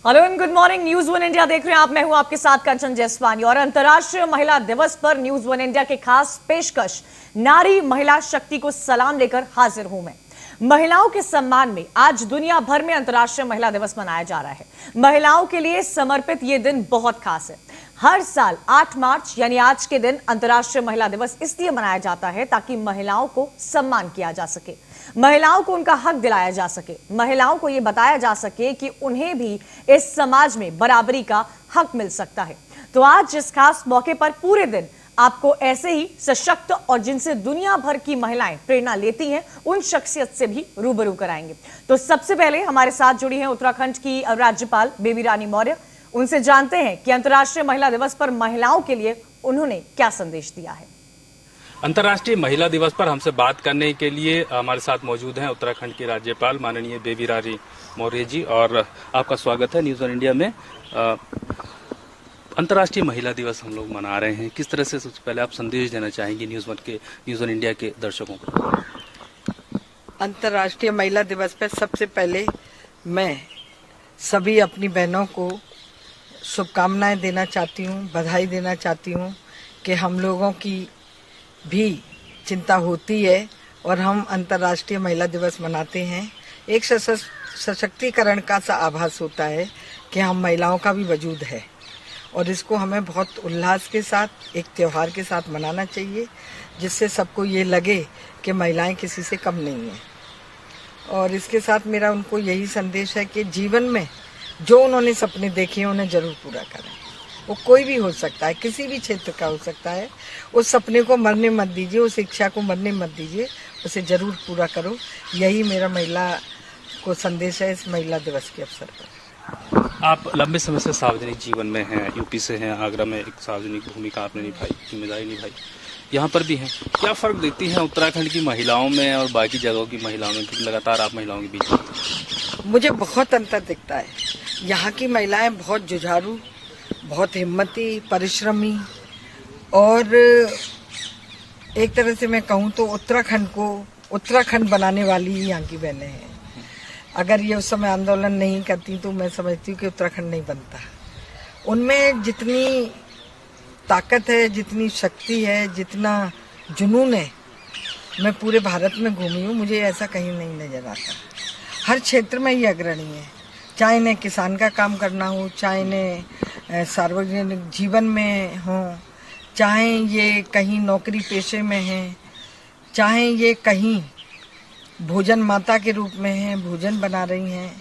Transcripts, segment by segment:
Hello and good morning. News one India देख रहे हैं आप। मैं हूं आपके साथ कंचन जसवानी और अंतर्राष्ट्रीय महिला दिवस पर न्यूज वन इंडिया के खास पेशकश नारी महिला शक्ति को सलाम लेकर हाजिर हूं मैं। महिलाओं के सम्मान में आज दुनिया भर में अंतर्राष्ट्रीय महिला दिवस मनाया जा रहा है। महिलाओं के लिए समर्पित ये दिन बहुत खास है। हर साल 8 मार्च यानी आज के दिन अंतर्राष्ट्रीय महिला दिवस इसलिए मनाया जाता है ताकि महिलाओं को सम्मान किया जा सके, महिलाओं को उनका हक दिलाया जा सके, महिलाओं को यह बताया जा सके कि उन्हें भी इस समाज में बराबरी का हक मिल सकता है। तो आज इस खास मौके पर पूरे दिन आपको ऐसे ही सशक्त और जिनसे दुनिया भर की महिलाएं प्रेरणा लेती हैं उन शख्सियत से भी रूबरू कराएंगे। तो सबसे पहले हमारे साथ जुड़ी हैं उत्तराखंड की राज्यपाल बेबी रानी मौर्य। उनसे जानते हैं कि अंतर्राष्ट्रीय महिला दिवस पर महिलाओं के लिए उन्होंने क्या संदेश दिया है। अंतर्राष्ट्रीय महिला दिवस पर हमसे बात करने के लिए हमारे साथ मौजूद हैं उत्तराखंड की राज्यपाल माननीय बेबी रानी मौर्य जी, और आपका स्वागत है न्यूज वन इंडिया में। अंतर्राष्ट्रीय महिला दिवस हम लोग मना रहे हैं, किस तरह से सबसे पहले आप संदेश देना चाहेंगे न्यूज वन इंडिया के दर्शकों को? अंतर्राष्ट्रीय महिला दिवस पर सबसे पहले मैं सभी अपनी बहनों को शुभकामनाएं देना चाहती हूँ, बधाई देना चाहती हूँ कि हम लोगों की भी चिंता होती है और हम अंतर्राष्ट्रीय महिला दिवस मनाते हैं। एक सशक्तिकरण का सा आभास होता है कि हम महिलाओं का भी वजूद है और इसको हमें बहुत उल्लास के साथ एक त्योहार के साथ मनाना चाहिए, जिससे सबको ये लगे कि महिलाएं किसी से कम नहीं हैं। और इसके साथ मेरा उनको यही संदेश है कि जीवन में जो उन्होंने सपने देखे हैं उन्हें जरूर पूरा करें। वो कोई भी हो सकता है, किसी भी क्षेत्र का हो सकता है। उस सपने को मरने मत दीजिए, उस इच्छा को मरने मत दीजिए, उसे जरूर पूरा करो। यही मेरा महिला को संदेश है इस महिला दिवस के अवसर पर। आप लंबे समय से सार्वजनिक जीवन में हैं, यूपी से हैं, आगरा में एक सार्वजनिक भूमिका आपने निभाई, जिम्मेदारी निभाई, यहाँ पर भी हैं। क्या फर्क देखती हैं उत्तराखंड की महिलाओं में और बाकी जगहों की महिलाओं में, क्योंकि लगातार आप महिलाओं के बीच में? मुझे बहुत अंतर दिखता है। यहाँ की महिलाएं बहुत जुझारू, बहुत हिम्मती, परिश्रमी और एक तरह से मैं कहूँ तो उत्तराखंड को उत्तराखंड बनाने वाली ही यहाँ की बहनें हैं। अगर ये उस समय आंदोलन नहीं करती तो मैं समझती हूँ कि उत्तराखंड नहीं बनता। उनमें जितनी ताकत है, जितनी शक्ति है, जितना जुनून है, मैं पूरे भारत में घूमी हूँ, मुझे ऐसा कहीं नहीं नजर आता। हर क्षेत्र में ये अग्रणी है, चाहे इन्हें किसान का काम करना हो, चाहे इन्हें सार्वजनिक जीवन में हो, चाहे ये कहीं नौकरी पेशे में हैं, चाहे ये कहीं भोजन माता के रूप में हैं, भोजन बना रही हैं,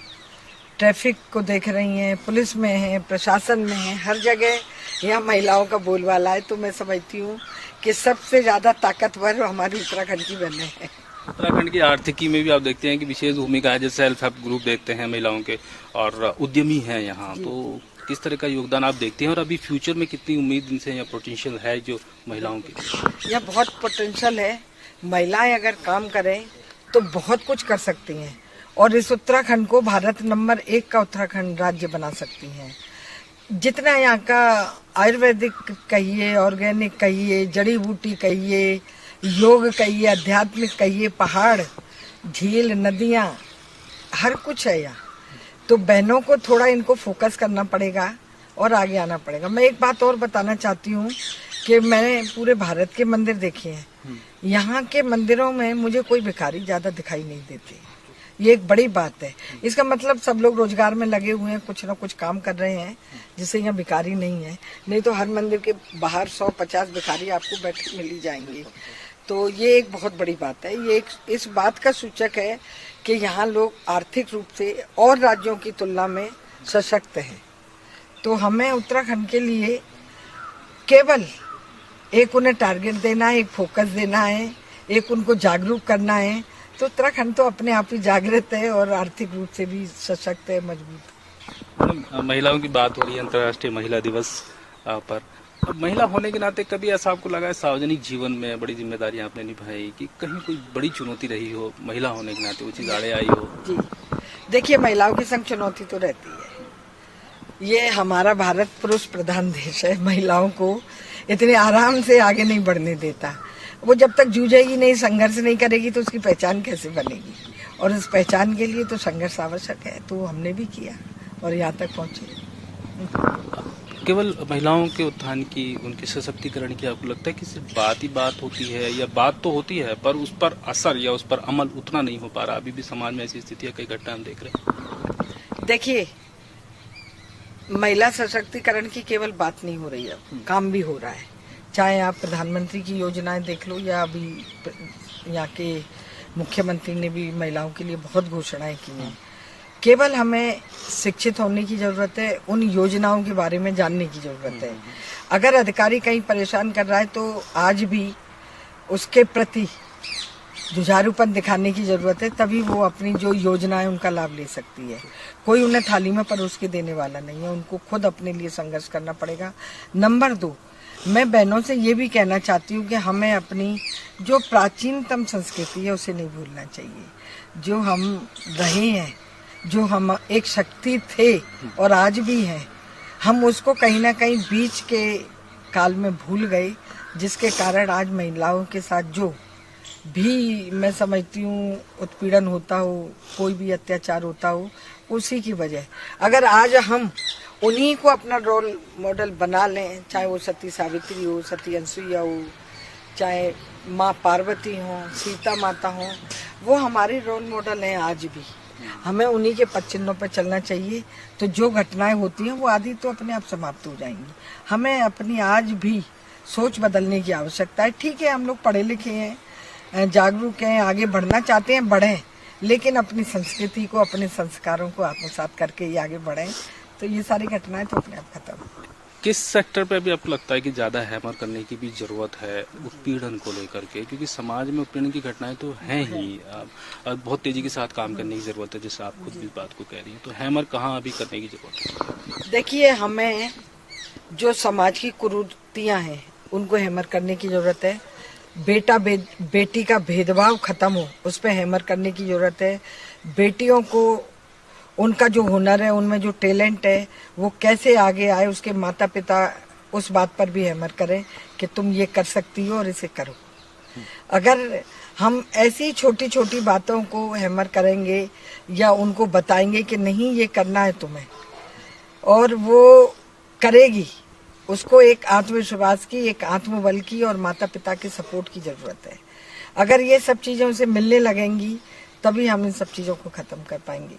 ट्रैफिक को देख रही हैं, पुलिस में हैं, प्रशासन में हैं, हर जगह यहाँ महिलाओं का बोलबाला है। तो मैं समझती हूँ कि सबसे ज़्यादा ताकतवर हमारी उत्तराखंड की बहनें हैं। उत्तराखंड की आर्थिकी में भी आप देखते हैं कि विशेष भूमिका है, जैसे सेल्फ हेल्प ग्रुप देखते हैं महिलाओं के, और उद्यमी हैं यहाँ, तो किस तरह का योगदान आप देखते हैं और अभी फ्यूचर में कितनी उम्मीद इनसे या पोटेंशियल है जो महिलाओं की? यह बहुत पोटेंशियल है। महिलाएं अगर काम करें तो बहुत कुछ कर सकती हैं और इस उत्तराखंड को भारत नंबर 1 का उत्तराखंड राज्य बना सकती हैं। जितना यहाँ का आयुर्वेदिक कहिए, ऑर्गेनिक कहिए, जड़ी बूटी कहिए, योग कहिए, आध्यात्मिक कहिए, पहाड़, झील, नदियाँ, हर कुछ है यहाँ। तो बहनों को थोड़ा इनको फोकस करना पड़ेगा और आगे आना पड़ेगा। मैं एक बात और बताना चाहती हूँ कि मैंने पूरे भारत के मंदिर देखे हैं। यहाँ के मंदिरों में मुझे कोई भिखारी ज्यादा दिखाई नहीं देते। ये एक बड़ी बात है। इसका मतलब सब लोग रोजगार में लगे हुए हैं, कुछ ना कुछ काम कर रहे हैं, जिससे यहाँ भिखारी नहीं है। नहीं तो हर मंदिर के बाहर 100-50 भिखारी आपको बैठे मिल ही जाएंगे। तो ये एक बहुत बड़ी बात है। ये एक इस बात का सूचक है कि यहाँ लोग आर्थिक रूप से और राज्यों की तुलना में सशक्त हैं। तो हमें उत्तराखंड के लिए केवल एक उन्हें टारगेट देना है, एक फोकस देना है, एक उनको जागरूक करना है। तो उत्तराखंड तो अपने आप ही जागृत है और आर्थिक रूप से भी सशक्त है, मजबूत। महिलाओं की बात हो रही है अंतर्राष्ट्रीय महिला दिवस पर, महिला होने के नाते कभी ऐसा आपको लगा है सार्वजनिक जीवन में बड़ी जिम्मेदारी आपने निभाई कि कहीं कोई बड़ी चुनौती रही हो महिला होने के नाते, वो चीज आड़े आई हो? जी देखिए, महिलाओं की संग चुनौती तो रहती है। ये हमारा भारत पुरुष प्रधान देश है, महिलाओं को इतने आराम से आगे नहीं बढ़ने देता। वो जब तक जूझेगी नहीं, संघर्ष नहीं करेगी तो उसकी पहचान कैसे बनेगी? और उस पहचान के लिए तो संघर्ष आवश्यक है। तो हमने भी किया और यहाँ तक पहुँचे। केवल महिलाओं के उत्थान की, उनके सशक्तिकरण की आपको लगता है कि सिर्फ बात ही बात होती है, या बात तो होती है पर उस पर असर या उस पर अमल उतना नहीं हो पा रहा? अभी भी समाज में ऐसी स्थितियां, कई घटनाएं हम देख रहे हैं। देखिए, महिला सशक्तिकरण की केवल बात नहीं हो रही है, काम भी हो रहा है। चाहे आप प्रधानमंत्री की योजनाएं देख लो, या अभी यहाँ के मुख्यमंत्री ने भी महिलाओं के लिए बहुत घोषणाएं की हैं। केवल हमें शिक्षित होने की जरूरत है, उन योजनाओं के बारे में जानने की जरूरत है। अगर अधिकारी कहीं परेशान कर रहा है तो आज भी उसके प्रति जुझारूपन दिखाने की जरूरत है, तभी वो अपनी जो योजना है उनका लाभ ले सकती है। कोई उन्हें थाली में परोस के देने वाला नहीं है, उनको खुद अपने लिए संघर्ष करना पड़ेगा। नंबर 2, मैं बहनों से ये भी कहना चाहती हूँ कि हमें अपनी जो प्राचीनतम संस्कृति है उसे नहीं भूलना चाहिए। जो हम रहे हैं, जो हम एक शक्ति थे और आज भी हैं, हम उसको कहीं ना कहीं बीच के काल में भूल गए, जिसके कारण आज महिलाओं के साथ जो भी मैं समझती हूँ उत्पीड़न होता हो, कोई भी अत्याचार होता हो, उसी की वजह। अगर आज हम उन्हीं को अपना रोल मॉडल बना लें, चाहे वो सती सावित्री हो, सती अनसुईया हो, चाहे माँ पार्वती हो, सीता माता हो, वो हमारे रोल मॉडल हैं आज भी। हमें उन्हीं के पद चिन्हों पर चलना चाहिए, तो जो घटनाएं होती हैं वो आदि तो अपने आप समाप्त हो जाएंगी। हमें अपनी आज भी सोच बदलने की आवश्यकता है। ठीक है, हम लोग पढ़े लिखे हैं, जागरूक हैं, आगे बढ़ना चाहते हैं, बढ़ें, लेकिन अपनी संस्कृति को, अपने संस्कारों को आत्मसात करके ही आगे बढ़ें, तो ये सारी घटनाएं तो अपने आप खत्म। किस सेक्टर पे भी आपको लगता है कि ज़्यादा हैमर करने की भी ज़रूरत है उत्पीड़न को लेकर के? क्योंकि समाज में उत्पीड़न की घटनाएं तो हैं ही, बहुत तेज़ी के साथ काम करने की ज़रूरत है, जैसे आप खुद भी बात को कह रही हैं। तो हैमर कहाँ अभी करने की ज़रूरत है? देखिए, हमें जो समाज की कुरीतियाँ हैं उनको हैमर करने की ज़रूरत है। बेटी का भेदभाव खत्म हो, उस पर हैमर करने की ज़रूरत है। बेटियों को उनका जो हुनर है, उनमें जो टैलेंट है, वो कैसे आगे आए, उसके माता पिता उस बात पर भी हैमर करें कि तुम ये कर सकती हो और इसे करो। अगर हम ऐसी छोटी छोटी बातों को हैमर करेंगे या उनको बताएंगे कि नहीं ये करना है तुम्हें, और वो करेगी, उसको एक आत्मविश्वास की, एक आत्मबल की और माता पिता के सपोर्ट की जरूरत है। अगर ये सब चीजें उसे मिलने लगेंगी, तभी हम इन सब चीजों को खत्म कर पाएंगे।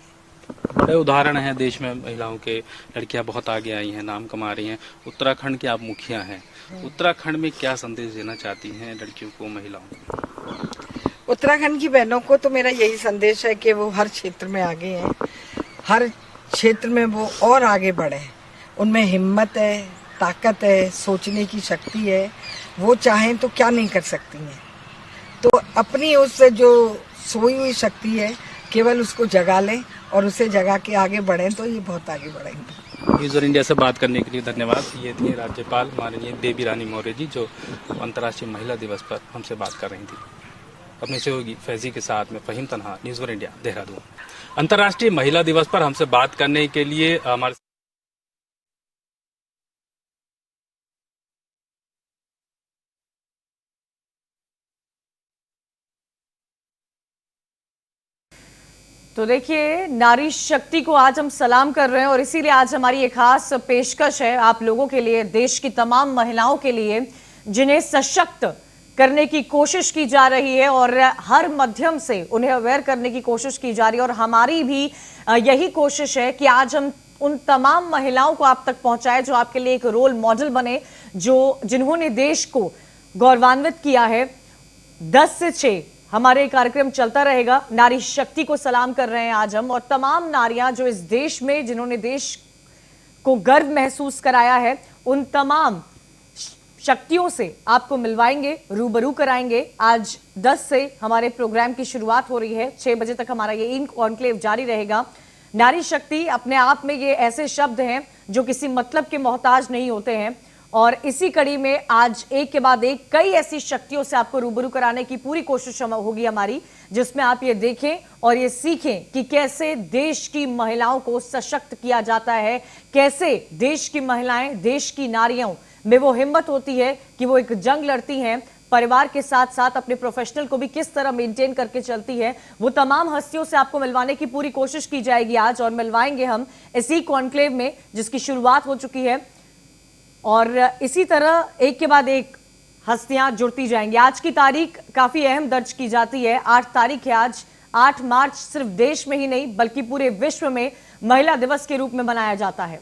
बड़े उदाहरण हैं देश में, महिलाओं के, लड़कियां बहुत आगे आई हैं, नाम कमा रही हैं। उत्तराखंड के आप मुखिया हैं, उत्तराखंड में क्या संदेश देना चाहती हैं लड़कियों को, महिलाओं को? उत्तराखंड की बहनों को तो मेरा यही संदेश है कि वो हर क्षेत्र में आगे हैं, हर क्षेत्र में वो और आगे बढ़े। उनमें हिम्मत है, ताकत है, सोचने की शक्ति है, वो चाहें तो क्या नहीं कर सकती हैं। तो अपनी उस जो सोई हुई शक्ति है, केवल उसको जगा लें और उसे जगा के आगे बढ़ें, तो ये बहुत आगे बढ़ेंगे। न्यूज़ इंडिया से बात करने के लिए धन्यवाद। ये थी राज्यपाल माननीय बेबी रानी मौर्य जी, जो अंतर्राष्ट्रीय महिला दिवस पर हमसे बात कर रही थी। अपने सहयोगी फैजी के साथ में फहीम तनहा, न्यूज़ इंडिया, देहरादून। अंतर्राष्ट्रीय महिला दिवस पर हमसे बात करने के लिए हमारे तो देखिए, नारी शक्ति को आज हम सलाम कर रहे हैं और इसीलिए आज हमारी ये खास पेशकश है आप लोगों के लिए, देश की तमाम महिलाओं के लिए, जिन्हें सशक्त करने की कोशिश की जा रही है और हर माध्यम से उन्हें अवेयर करने की कोशिश की जा रही है। और हमारी भी यही कोशिश है कि आज हम उन तमाम महिलाओं को आप तक पहुंचाए जो आपके लिए एक रोल मॉडल बने, जिन्होंने देश को गौरवान्वित किया है। 10 से 6 हमारे कार्यक्रम चलता रहेगा। नारी शक्ति को सलाम कर रहे हैं आज हम, और तमाम नारियां जो इस देश में, जिन्होंने देश को गर्व महसूस कराया है, उन तमाम शक्तियों से आपको मिलवाएंगे, रूबरू कराएंगे। आज 10 से हमारे प्रोग्राम की शुरुआत हो रही है, 6 बजे तक हमारा ये इन कॉन्क्लेव जारी रहेगा। नारी शक्ति अपने आप में ये ऐसे शब्द हैं जो किसी मतलब के मोहताज नहीं होते हैं, और इसी कड़ी में आज एक के बाद एक कई ऐसी शक्तियों से आपको रूबरू कराने की पूरी कोशिश होगी हमारी, जिसमें आप ये देखें और ये सीखें कि कैसे देश की महिलाओं को सशक्त किया जाता है, कैसे देश की महिलाएं, देश की नारियों में वो हिम्मत होती है कि वो एक जंग लड़ती हैं, परिवार के साथ साथ अपने प्रोफेशनल को भी किस तरह मेंटेन करके चलती है, वो तमाम हस्तियों से आपको मिलवाने की पूरी कोशिश की जाएगी आज, और मिलवाएंगे हम इसी कॉन्क्लेव में जिसकी शुरुआत हो चुकी है। और इसी तरह एक के बाद एक हस्तियां जुड़ती जाएंगी। आज की तारीख काफी अहम दर्ज की जाती है, 8 तारीख है आज। 8 मार्च सिर्फ देश में ही नहीं बल्कि पूरे विश्व में महिला दिवस के रूप में मनाया जाता है।